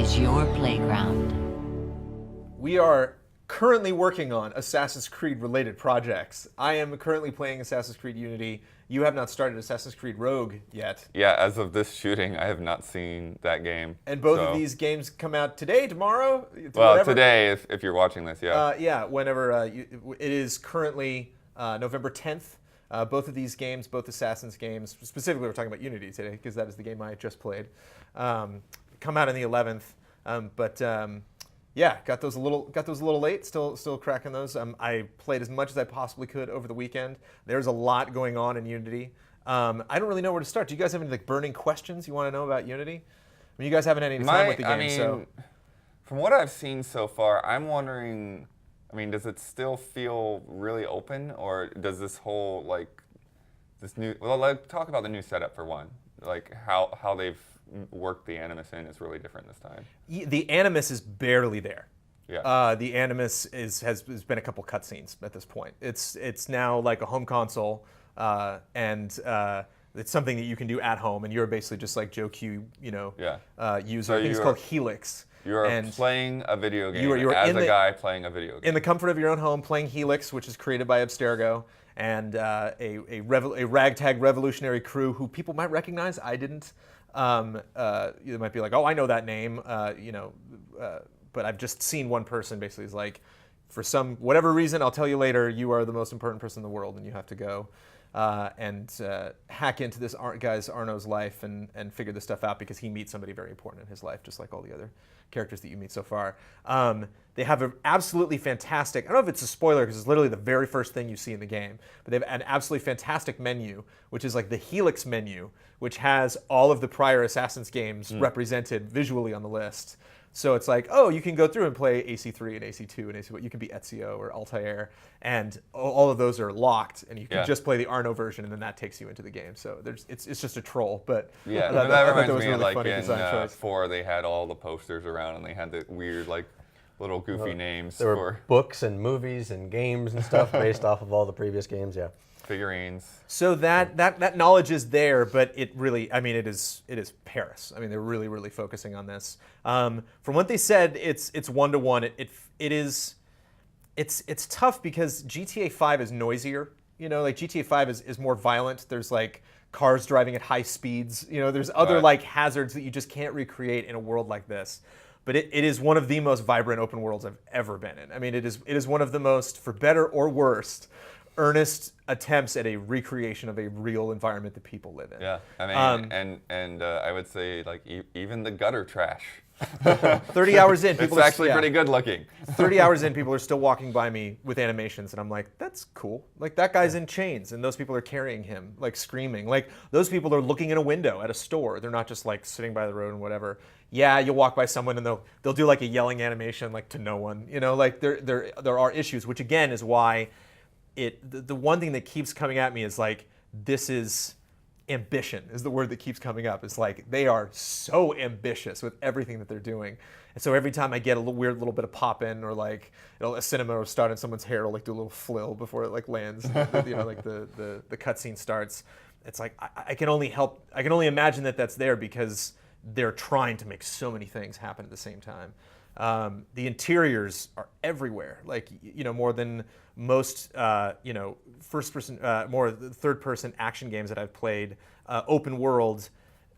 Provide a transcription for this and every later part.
is your playground. We are currently working on Assassin's Creed related projects. I am currently playing Assassin's Creed Unity. You have not started Assassin's Creed Rogue yet. Yeah, as of this shooting, I have not seen that game. And both of these games come out today, tomorrow? Well, whatever. today, if you're watching this, yeah. Yeah, whenever. It is currently November 10th. Both of these games, both Assassin's games, specifically we're talking about Unity today because that is the game I just played, come out on the 11th. Yeah, got those a little late. Still cracking those. I played as much as I possibly could over the weekend. There's a lot going on in Unity. I don't really know where to start. Do you guys have any burning questions you want to know about Unity? I mean, you guys haven't had any time with the game, so. From what I've seen so far, I'm wondering. I mean, does it still feel really open, or does this whole this new? Well, talk about the new setup for one. Like how they've worked the Animus in is really different this time. The Animus is barely there. Yeah. The Animus has been a couple cutscenes at this point. It's now like a home console, and it's something that you can do at home, and you're basically just like Joe Q, user. I think it's called Helix. You're playing a video game as a guy playing a video game. In the comfort of your own home, playing Helix, which is created by Abstergo, and a ragtag revolutionary crew who people might recognize. I didn't. You might be like, oh, I know that name, but I've just seen one person basically is like, for whatever reason, I'll tell you later, you are the most important person in the world, and you have to go and hack into this guy's Arno's life and figure this stuff out because he meets somebody very important in his life, just like all the other characters that you meet so far. They have an absolutely fantastic, I don't know if it's a spoiler because it's literally the very first thing you see in the game, but they have an absolutely fantastic menu, which is like the Helix menu, which has all of the prior Assassin's games represented visually on the list. So it's like, oh, you can go through and play AC3 and AC2 and AC1. You can be Ezio or Altair, and all of those are locked, and you can just play the Arno version, and then that takes you into the game. So it's just a troll, but yeah, that reminds me of like in 4 they had all the posters around, and they had the weird little goofy names. There were books and movies and games and stuff based off of all the previous games. Yeah. Figurines. So that knowledge is there, but it really, I mean, it is Paris. I mean, they're really focusing on this. From what they said, it's 1-to-1. It's tough because GTA 5 is noisier. Like GTA 5 is more violent. There's like cars driving at high speeds. There's other like hazards that you just can't recreate in a world like this. But it is one of the most vibrant open worlds I've ever been in. I mean, it is one of the most, for better or worse, earnest attempts at a recreation of a real environment that people live in. Yeah, I mean, and I would say even the gutter trash. 30 hours in, people it's actually pretty good looking. 30 hours in, people are still walking by me with animations, and I'm like, that's cool. Like, that guy's in chains, and those people are carrying him, like, screaming. Like, those people are looking in a window at a store. They're not just, like, sitting by the road and whatever. Yeah, you'll walk by someone, and they'll do, like, a yelling animation, like, to no one. Like, there are issues, which, again, is why the one thing that keeps coming at me is, like, this is ambition is the word that keeps coming up. It's like they are so ambitious with everything that they're doing. And so every time I get a weird little bit of pop in, or like a cinema will start in someone's hair, or like do a little flill before it like lands, like the cutscene starts. It's like I can only imagine that that's there because they're trying to make so many things happen at the same time. The interiors are everywhere, like more than most first-person, more third-person action games that I've played. Open world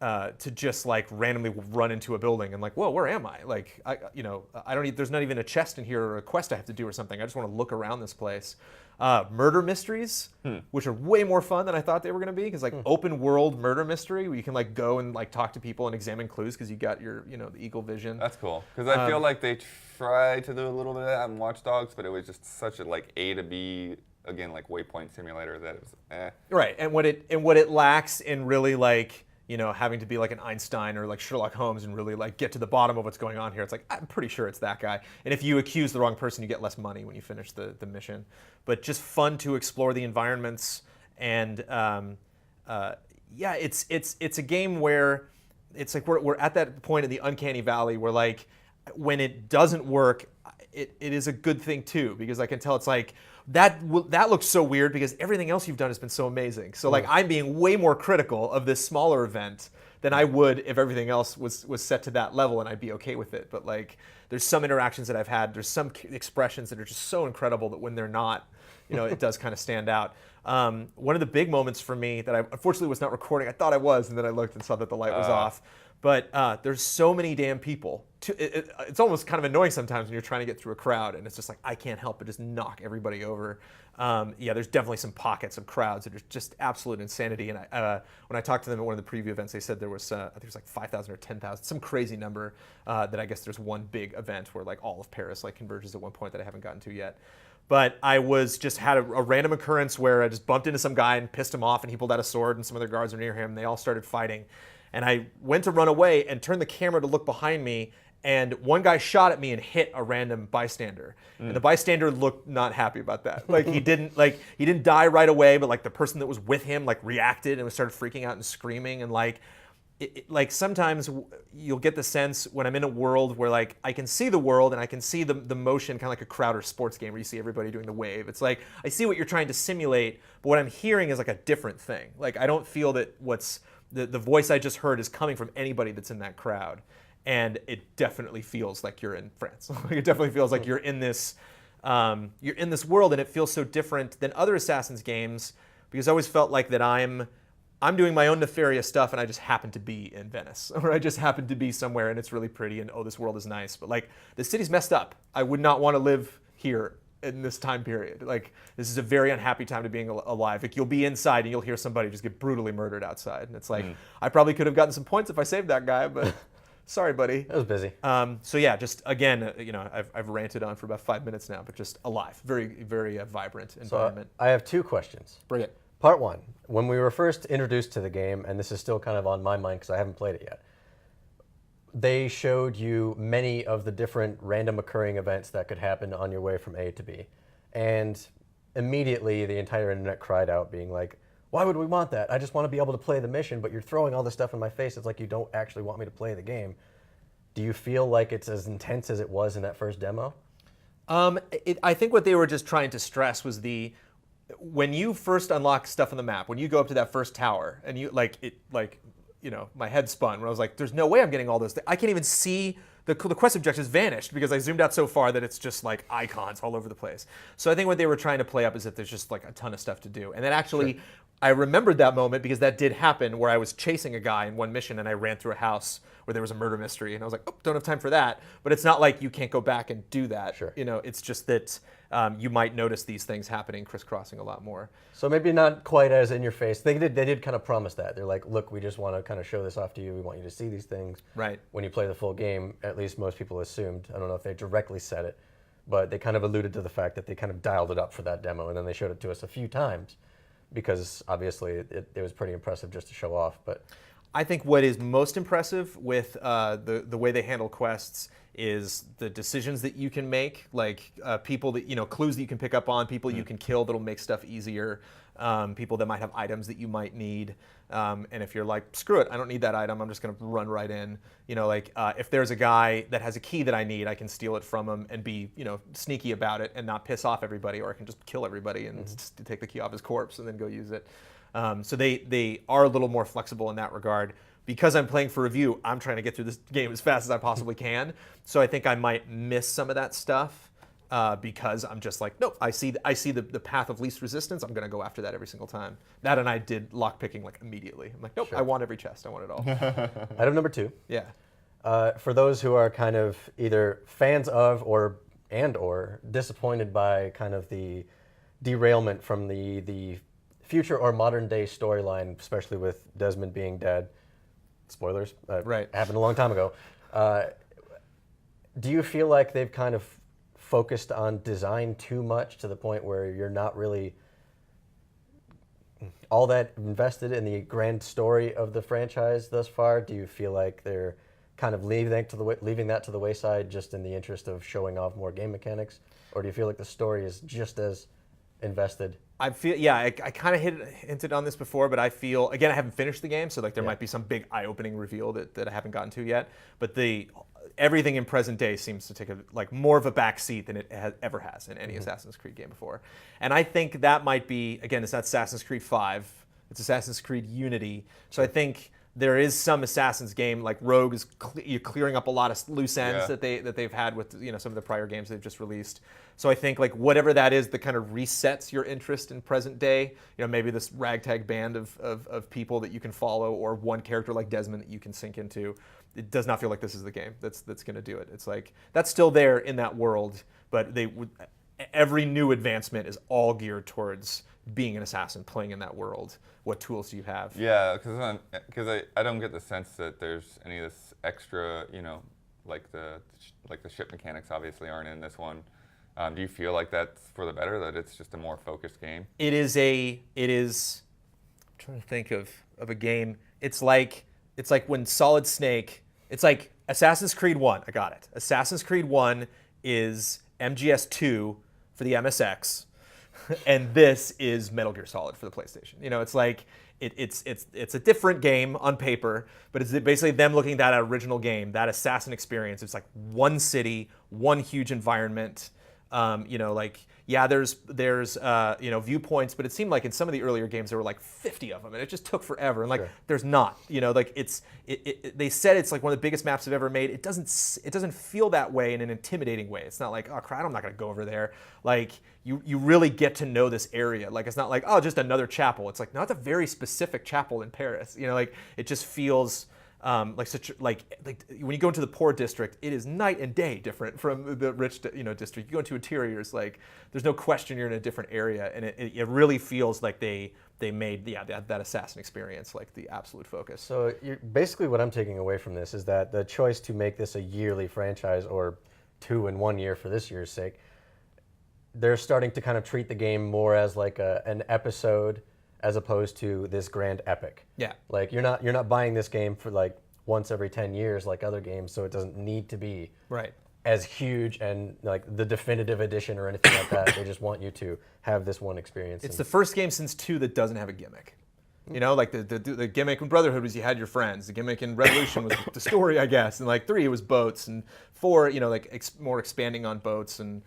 to just like randomly run into a building and like, whoa, where am I? Like I don't need. There's not even a chest in here or a quest I have to do or something. I just want to look around this place. Murder mysteries, which are way more fun than I thought they were going to be, because like open world murder mystery where you can like go and like talk to people and examine clues because you got your the eagle vision. That's cool, because I feel like they tried to do a little bit of that in Watch Dogs, but it was just such a like A to B, again, like waypoint simulator that it was Right, and what it lacks in really like having to be like an Einstein or like Sherlock Holmes and really like get to the bottom of what's going on here. It's like, I'm pretty sure it's that guy. And if you accuse the wrong person, you get less money when you finish the mission. But just fun to explore the environments. And it's a game where it's like we're at that point in the uncanny valley where like when it doesn't work, it is a good thing too, because I can tell it's like, that looks so weird because everything else you've done has been so amazing. So like I'm being way more critical of this smaller event than I would if everything else was set to that level, and I'd be okay with it. But like, there's some interactions that I've had, there's some expressions that are just so incredible that when they're not, it does kind of stand out. One of the big moments for me that I unfortunately was not recording, I thought I was, and then I looked and saw that the light was off. But there's so many damn people. It's almost kind of annoying sometimes when you're trying to get through a crowd, and it's just like, I can't help but just knock everybody over. Yeah, there's definitely some pockets of crowds that are just absolute insanity. And when I talked to them at one of the preview events, they said there was, I think it was like 5,000 or 10,000, some crazy number that I guess there's one big event where like all of Paris like converges at one point that I haven't gotten to yet. But I had a random occurrence where I just bumped into some guy and pissed him off, and he pulled out a sword, and some other guards were near him. They all started fighting. And I went to run away and turned the camera to look behind me, and one guy shot at me and hit a random bystander. And the bystander looked not happy about that. Like he didn't die right away, but like the person that was with him like reacted and started freaking out and screaming. And like like sometimes you'll get the sense when I'm in a world where like I can see the world and I can see the motion, kind of like a crowd or sports game where you see everybody doing the wave. It's like I see what you're trying to simulate, but what I'm hearing is like a different thing. Like I don't feel that the voice I just heard is coming from anybody that's in that crowd. And it definitely feels like you're in France. It definitely feels like you're in this world, and it feels so different than other Assassin's games, because I always felt like that I'm doing my own nefarious stuff, and I just happen to be in Venice, or I just happen to be somewhere, and it's really pretty, and oh, this world is nice. But like, the city's messed up. I would not want to live here in this time period. Like, this is a very unhappy time to being alive. Like, you'll be inside, and you'll hear somebody just get brutally murdered outside, and it's like, I probably could have gotten some points if I saved that guy, but sorry, buddy. I was busy. So yeah, just again, I've ranted on for about 5 minutes now, but just alive, very, very vibrant environment. So I have two questions. Bring it. Part one, when we were first introduced to the game, and this is still kind of on my mind because I haven't played it yet, they showed you many of the different random occurring events that could happen on your way from A to B. And immediately the entire internet cried out being like, why would we want that? I just want to be able to play the mission, but you're throwing all this stuff in my face. It's like you don't actually want me to play the game. Do you feel like it's as intense as it was in that first demo? I think what they were just trying to stress was when you first unlock stuff on the map, when you go up to that first tower, and my head spun when I was like, there's no way I'm getting all those things. I can't even see the quest objectives vanished because I zoomed out so far that it's just like icons all over the place. So I think what they were trying to play up is that there's just like a ton of stuff to do. And then actually, sure, I remembered that moment because that did happen where I was chasing a guy in one mission and I ran through a house where there was a murder mystery, and I was like, oh, don't have time for that. But it's not like you can't go back and do that. Sure. It's just that you might notice these things happening, crisscrossing a lot more. So maybe not quite as in your face. They did kind of promise that. They're like, look, we just want to kind of show this off to you. We want you to see these things. Right. When you play the full game, at least most people assumed. I don't know if they directly said it, but they kind of alluded to the fact that they kind of dialed it up for that demo, and then they showed it to us a few times because obviously it was pretty impressive just to show off. But I think what is most impressive with the way they handle quests is the decisions that you can make, like people that, clues that you can pick up on, people you can kill that'll make stuff easier, people that might have items that you might need. And if you're like, screw it, I don't need that item, I'm just going to run right in. If there's a guy that has a key that I need, I can steal it from him and be, sneaky about it and not piss off everybody, or I can just kill everybody and just take the key off his corpse and then go use it. So they are a little more flexible in that regard. Because I'm playing for review, I'm trying to get through this game as fast as I possibly can. So I think I might miss some of that stuff because I'm just like, nope, I see the path of least resistance. I'm going to go after that every single time. That and I did lockpicking like immediately. I'm like, nope, Sure. I want every chest. I want it all. Item number two. Yeah. For those who are kind of either fans of or disappointed by kind of the derailment from the future or modern day storyline, especially with Desmond being dead. Spoilers. Right. Happened a long time ago. Do you feel like they've kind of focused on design too much to the point where you're not really all that invested in the grand story of the franchise thus far? Do you feel like they're kind of leaving that to the wayside just in the interest of showing off more game mechanics? Or do you feel like the story is just as invested? I feel, yeah, I kind of hinted on this before, but I feel, again, I haven't finished the game, so like there might be some big eye-opening reveal that I haven't gotten to yet. But everything in present day seems to take more of a back seat than it ever has in any Assassin's Creed game before. And I think that might be, again, it's not Assassin's Creed 5, it's Assassin's Creed Unity. So I think there is some Assassin's game like Rogue is you're clearing up a lot of loose ends Yeah. that they've had with some of the prior games they've just released. So I think like whatever that is that kind of resets your interest in present day. Maybe this ragtag band of people that you can follow, or one character like Desmond that you can sink into. It does not feel like this is the game that's going to do it. It's like that's still there in that world, but every new advancement is all geared towards being an assassin, playing in that world. What tools do you have? Yeah, because I don't get the sense that there's any of this extra, like the ship mechanics obviously aren't in this one. Do you feel like that's for the better, that it's just a more focused game? It is. I'm trying to think of a game. It's like when Solid Snake. It's like Assassin's Creed 1. I got it. Assassin's Creed 1 is MGS 2 for the MSX, and this is Metal Gear Solid for the PlayStation. It's like it's a different game on paper, but it's basically them looking at that original game, that assassin experience. It's like one city, one huge environment. There's viewpoints, but it seemed like in some of the earlier games there were like 50 of them, and it just took forever. And Sure. there's not, they said it's like one of the biggest maps they've ever made. It doesn't feel that way in an intimidating way. It's not like, oh crap, I'm not gonna go over there. Like you really get to know this area. Like it's not like, oh, just another chapel. It's like, no, it's a very specific chapel in Paris. It just feels. Like when you go into the poor district, it is night and day different from the rich district. You go into interiors, like there's no question you're in a different area, and it really feels like they made that assassin experience like the absolute focus. So basically what I'm taking away from this is that the choice to make this a yearly franchise, or 2 in 1 year for this year's sake, they're starting to kind of treat the game more as like an episode, as opposed to this grand epic. Yeah. Like you're not buying this game for like once every 10 years like other games, so it doesn't need to be Right. as huge and like the definitive edition or anything like that. They just want you to have this one experience. It's the first game since 2 that doesn't have a gimmick. Like the gimmick in Brotherhood was you had your friends. The gimmick in Revolution was the story, I guess. And like 3, it was boats. And 4, more expanding on boats. And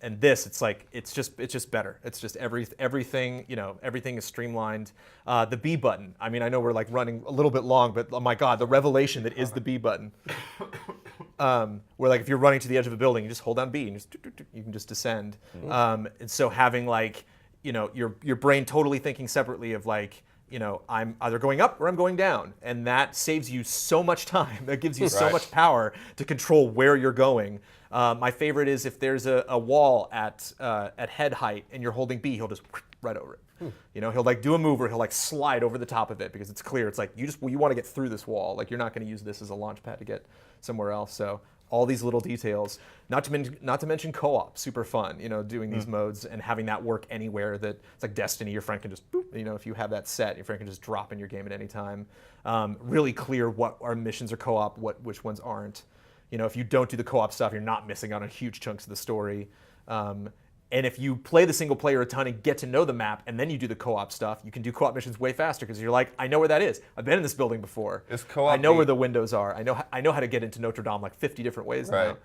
this, it's just better. It's just everything. Everything is streamlined. The B button. I mean, I know we're like running a little bit long, but oh my God, the revelation that is the B button. Where like if you're running to the edge of a building, you just hold down B and you can just descend. And so having like your brain totally thinking separately of like, I'm either going up or I'm going down, and that saves you so much time. That gives you so Right. much power to control where you're going. My favorite is if there's a wall at head height and you're holding B, he'll just right over it. He'll like do a move or he'll like slide over the top of it because it's clear. It's like you want to get through this wall. Like you're not going to use this as a launch pad to get somewhere else. So all these little details, not to mention co-op, super fun. Doing these modes and having that work anywhere. That it's like Destiny. Your friend can just boop. If you have that set, your friend can just drop in your game at any time. Really clear what our missions are co-op, which ones aren't. If you don't do the co-op stuff, you're not missing out on huge chunks of the story. And if you play the single player a ton and get to know the map, and then you do the co-op stuff, you can do co-op missions way faster because you're like, I know where that is. I've been in this building before. Is co-op I know where the windows are. I know how to get into Notre Dame like 50 different ways now. Right.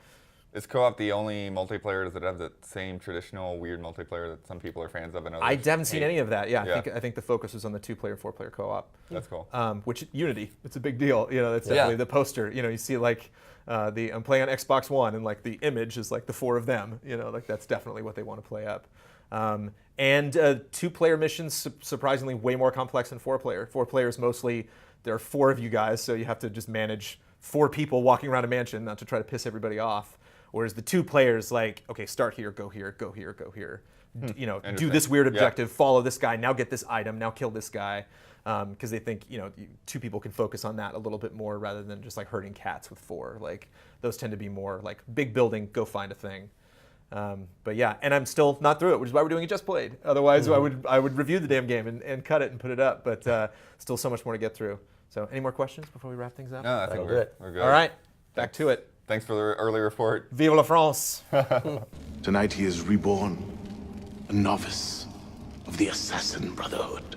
Is co-op the only multiplayer? Does it have the same traditional weird multiplayer that some people are fans of and others I haven't seen hate? any of that. Yeah, Yeah. I think the focus was on the 2-player, 4-player co-op. That's cool. Which Unity, it's a big deal. That's definitely the poster. You see like I'm playing on Xbox One, and like the image is like the 4 of them. Like that's definitely what they want to play up. And 2-player missions surprisingly way more complex than 4-player. 4-player is mostly there are 4 of you guys, so you have to just manage 4 people walking around a mansion, not to try to piss everybody off. Whereas the 2 players, like, okay, start here, go here, go here, go here. Do this weird objective, follow this guy, now get this item, now kill this guy. Because they think 2 people can focus on that a little bit more rather than just like herding cats with 4. Like those tend to be more like big building, go find a thing. But yeah, and I'm still not through it, which is why we're doing it just played. Otherwise, I would review the damn game and cut it and put it up. But still so much more to get through. So any more questions before we wrap things up? No, I think That'll we're do it. good. All right, back to it. Thanks for the early report. Vive la France! Tonight he is reborn, a novice of the Assassin Brotherhood.